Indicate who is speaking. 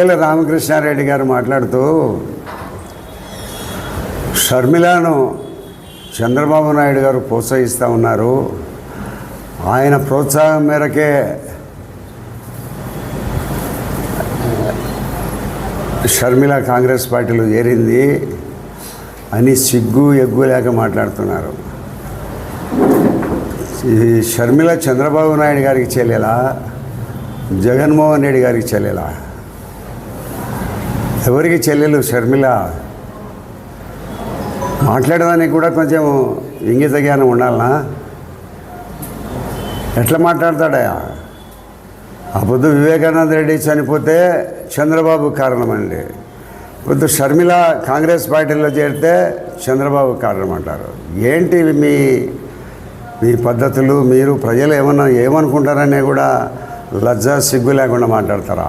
Speaker 1: ఇలా రామకృష్ణారెడ్డి గారు మాట్లాడుతూ షర్మిలను చంద్రబాబు నాయుడు గారు ప్రోత్సహిస్తూ ఉన్నారు. ఆయన ప్రోత్సాహం మేరకే షర్మిల కాంగ్రెస్ పార్టీలో చేరింది అని సిగ్గు ఎగ్గు లేక మాట్లాడుతున్నారు. ఈ షర్మిల చంద్రబాబు నాయుడు గారికి చెల్లెలా, జగన్మోహన్ రెడ్డి గారికి చెల్లెలా? ఎవరికి చెల్లెలు షర్మిల? మాట్లాడడానికి కూడా కొంచెం ఇంగిత జ్ఞానం ఉండాలనా? ఎట్లా మాట్లాడతాడయా? ఆ పొద్దు వివేకానంద రెడ్డి చనిపోతే చంద్రబాబు కారణమండి, పొద్దు షర్మిల కాంగ్రెస్ పార్టీలో చేరితే చంద్రబాబు కారణం అంటారు. ఏంటి మీ పద్ధతులు? మీరు ప్రజలు ఏమనుకుంటారనే కూడా లజ్జా సిగ్గు లేకుండా మాట్లాడతారా?